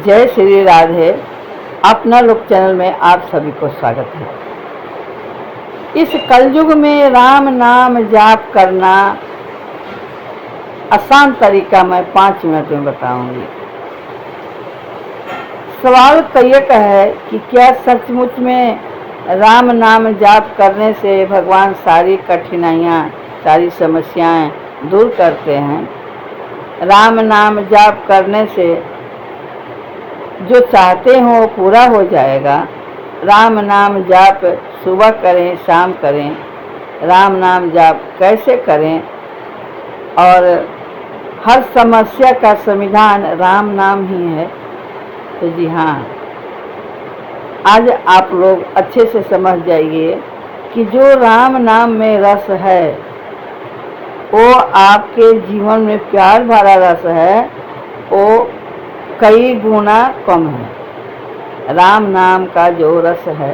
जय श्री राधे। अपना लोक चैनल में आप सभी को स्वागत है। इस कलयुग में राम नाम जाप करना आसान तरीका मैं 5 मिनट में बताऊंगी। सवाल कई का है कि क्या सचमुच में राम नाम जाप करने से भगवान सारी कठिनाइयाँ, सारी समस्याएं दूर करते हैं? राम नाम जाप करने से जो चाहते हो वो पूरा हो जाएगा। राम नाम जाप सुबह करें, शाम करें। राम नाम जाप कैसे करें और हर समस्या का समाधान राम नाम ही है। तो जी हाँ, आज आप लोग अच्छे से समझ जाइए कि जो राम नाम में रस है वो आपके जीवन में प्यार भरा रस है, वो कई गुना कम है। राम नाम का जो रस है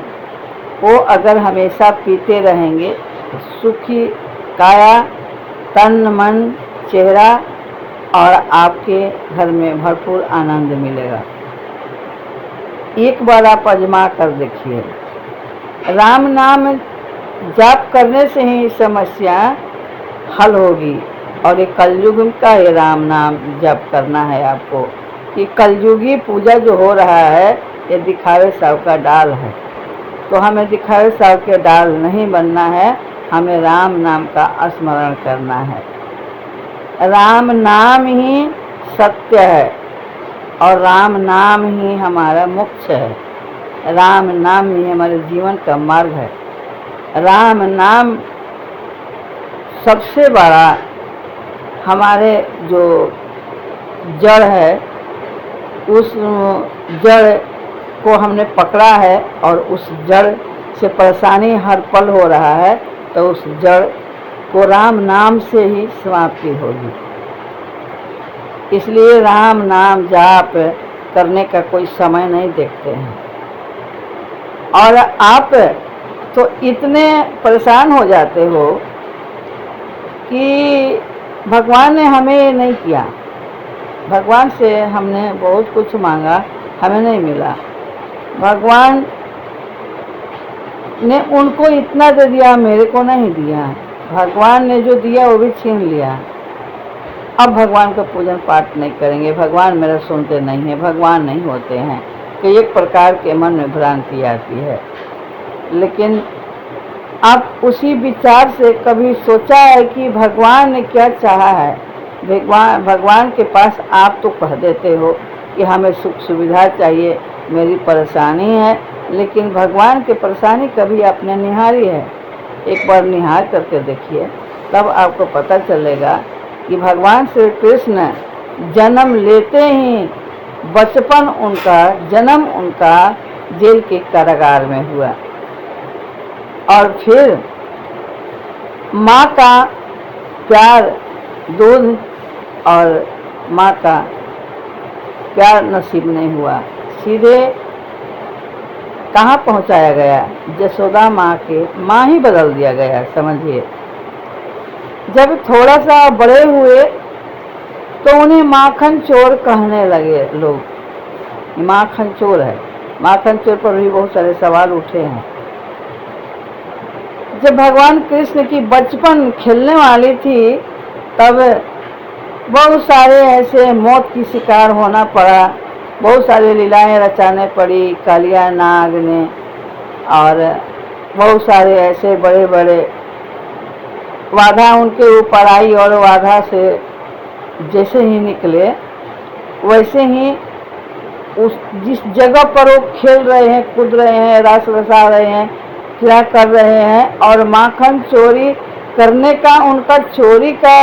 वो अगर हमेशा पीते रहेंगे तो सुखी काया, तन, मन, चेहरा और आपके घर में भरपूर आनंद मिलेगा। एक बार आप आजमा कर देखिए। राम नाम जाप करने से ही समस्या हल होगी। और ये कलयुग का ये राम नाम जाप करना है आपको। ये कलयुगी पूजा जो हो रहा है ये दिखावे सब का डाल है। तो हमें दिखावे सब के डाल नहीं बनना है, हमें राम नाम का स्मरण करना है। राम नाम ही सत्य है और राम नाम ही हमारा मोक्ष है। राम नाम ही हमारे जीवन का मार्ग है। राम नाम सबसे बड़ा हमारे जो जड़ है, उस जड़ को हमने पकड़ा है और उस जड़ से परेशानी हर पल हो रहा है, तो उस जड़ को राम नाम से ही समाप्ति होगी। इसलिए राम नाम जाप करने का कोई समय नहीं देखते हैं। और आप तो इतने परेशान हो जाते हो कि भगवान ने हमें ये नहीं किया। भगवान से हमने बहुत कुछ मांगा, हमें नहीं मिला। भगवान ने उनको इतना दे दिया, मेरे को नहीं दिया। भगवान ने जो दिया वो भी छीन लिया। अब भगवान का पूजन पाठ नहीं करेंगे, भगवान मेरा सुनते नहीं है, भगवान नहीं होते हैं। तो एक प्रकार के मन में भ्रांति आती है। लेकिन आप उसी विचार से कभी सोचा है कि भगवान ने क्या चाहा है? भगवान के पास आप तो कह देते हो कि हमें सुख सुविधा चाहिए, मेरी परेशानी है, लेकिन भगवान की परेशानी कभी आपने निहारी है? एक बार निहार करके देखिए, तब आपको पता चलेगा कि भगवान श्री कृष्ण जन्म लेते ही बचपन उनका, जन्म उनका जेल के कारागार में हुआ। और फिर माँ का प्यार, दूध और माँ का प्यार नसीब नहीं हुआ, सीधे कहाँ पहुँचाया गया? यशोदा माँ के माँ ही बदल दिया गया, समझिए। जब थोड़ा सा बड़े हुए तो उन्हें माखन चोर कहने लगे लोग। माखन चोर है। माखन चोर पर भी बहुत सारे सवाल उठे हैं। जब भगवान कृष्ण की बचपन खेलने वाली थी, तब बहुत सारे ऐसे मौत की शिकार होना पड़ा, बहुत सारी लीलाएं रचाने पड़ी कालिया नाग ने। और बहुत सारे ऐसे बड़े बड़े बाधा उनके ऊपर आई, और बाधा से जैसे ही निकले वैसे ही उस जिस जगह पर वो खेल रहे हैं, कूद रहे हैं, रास रसा रहे हैं, क्या कर रहे हैं, और माखन चोरी करने का उनका चोरी का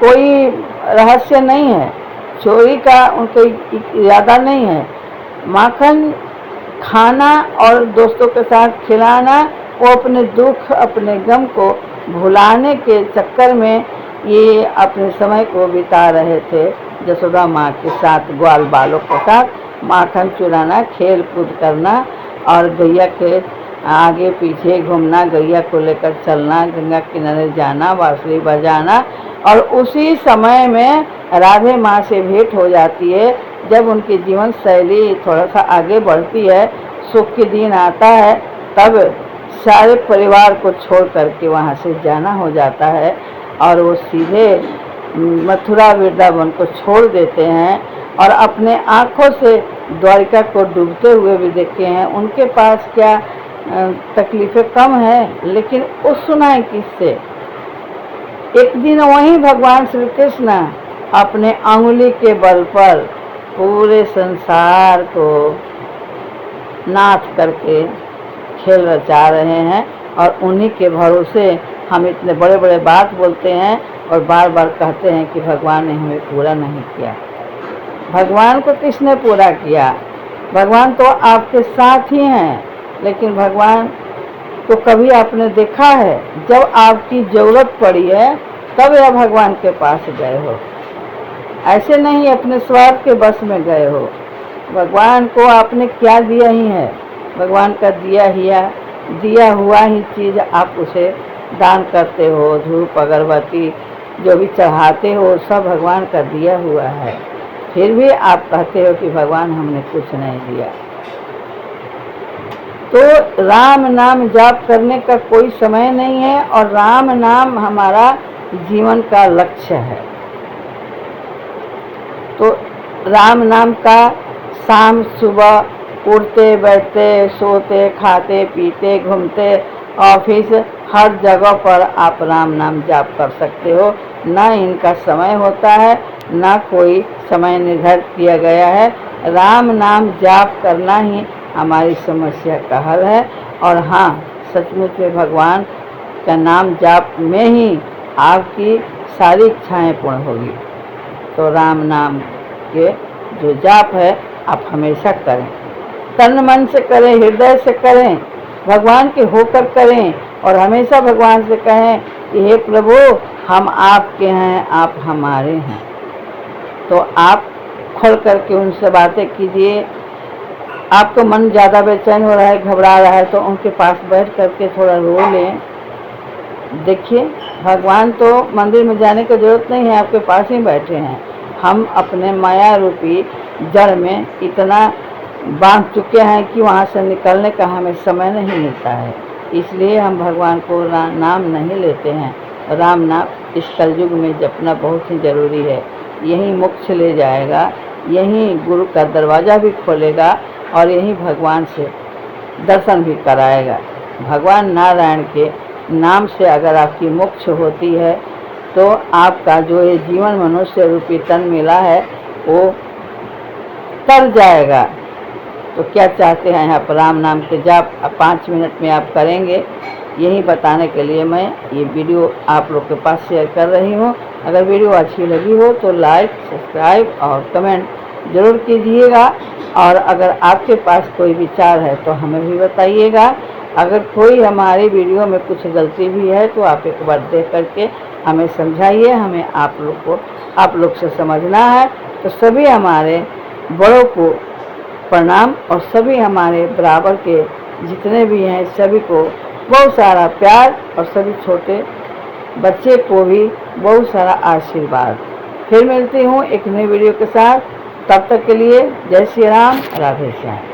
कोई रहस्य नहीं है, चोरी का उनको इरादा नहीं है। माखन खाना और दोस्तों के साथ खिलाना, वो अपने दुख, अपने गम को भुलाने के चक्कर में ये अपने समय को बिता रहे थे यशोदा माँ के साथ, ग्वाल बालों के साथ माखन चुराना, खेल कूद करना और गैया के आगे पीछे घूमना, गैया को लेकर चलना, गंगा किनारे जाना, बांसुरी बजाना। और उसी समय में राधे माँ से भेंट हो जाती है जब उनकी जीवन शैली थोड़ा सा आगे बढ़ती है, सुख के दिन आता है, तब सारे परिवार को छोड़ करके वहाँ से जाना हो जाता है और वो सीधे मथुरा वृंदावन को छोड़ देते हैं और अपने आँखों से द्वारिका को डूबते हुए भी देखे हैं। उनके पास क्या तकलीफ़ें कम है, लेकिन वो सुनाए किससे। एक दिन वहीं भगवान श्री कृष्ण अपने अंगुली के बल पर पूरे संसार को नाथ करके खेल रचा रहे हैं और उन्हीं के भरोसे हम इतने बड़े बड़े बात बोलते हैं और बार बार कहते हैं कि भगवान ने हमें पूरा नहीं किया। भगवान को किसने पूरा किया? भगवान तो आपके साथ ही हैं, लेकिन भगवान तो कभी आपने देखा है जब आपकी ज़रूरत पड़ी है तब यह भगवान के पास गए हो, ऐसे नहीं अपने स्वार्थ के बस में गए हो। भगवान को आपने क्या दिया ही है, भगवान का दिया हुआ ही चीज़ आप उसे दान करते हो। धूप अगरबत्ती जो भी चढ़ाते हो सब भगवान का दिया हुआ है, फिर भी आप कहते हो कि भगवान हमने कुछ नहीं दिया। तो राम नाम जाप करने का कोई समय नहीं है और राम नाम हमारा जीवन का लक्ष्य है। तो राम नाम का शाम सुबह उठते बैठते सोते खाते पीते घूमते ऑफिस हर जगह पर आप राम नाम जाप कर सकते हो। ना इनका समय होता है, ना कोई समय निर्धारित किया गया है। राम नाम जाप करना ही हमारी समस्या का हल है। और हाँ, सचमुच में भगवान का नाम जाप में ही आपकी सारी इच्छाएं पूर्ण होगी। तो राम नाम के जो जाप है आप हमेशा करें, तन मन से करें, हृदय से करें, भगवान के होकर करें और हमेशा भगवान से कहें कि हे प्रभु हम आपके हैं, आप हमारे हैं। तो आप खोल करके उनसे बातें कीजिए। आपको मन ज़्यादा बेचैन हो रहा है, घबरा रहा है, तो उनके पास बैठ करके थोड़ा रो लें। देखिए, भगवान तो मंदिर में जाने की जरूरत नहीं है, आपके पास ही बैठे हैं। हम अपने माया रूपी जड़ में इतना बांध चुके हैं कि वहाँ से निकलने का हमें समय नहीं मिलता है, इसलिए हम भगवान को नाम नहीं लेते हैं। राम नाम इस कलयुग में जपना बहुत ही ज़रूरी है। यही मोक्ष ले जाएगा, यही गुरु का दरवाज़ा भी खोलेगा और यही भगवान से दर्शन भी कराएगा। भगवान नारायण के नाम से अगर आपकी मोक्ष होती है तो आपका जो ये जीवन मनुष्य रूपी तन मिला है वो तर जाएगा। तो क्या चाहते हैं आप राम नाम के जाप 5 मिनट में आप करेंगे, यही बताने के लिए मैं ये वीडियो आप लोग के पास शेयर कर रही हूँ। अगर वीडियो अच्छी लगी हो तो लाइक, सब्सक्राइब और कमेंट ज़रूर कीजिएगा। और अगर आपके पास कोई विचार है तो हमें भी बताइएगा। अगर कोई हमारी वीडियो में कुछ गलती भी है तो आप एक बार देख करके हमें समझाइए। हमें आप लोग से समझना है। तो सभी हमारे बड़ों को प्रणाम और सभी हमारे बराबर के जितने भी हैं सभी को बहुत सारा प्यार और सभी छोटे बच्चे को भी बहुत सारा आशीर्वाद। फिर मिलती हूँ एक नई वीडियो के साथ, तब तक के लिए जय श्री राम, राधे श्याम।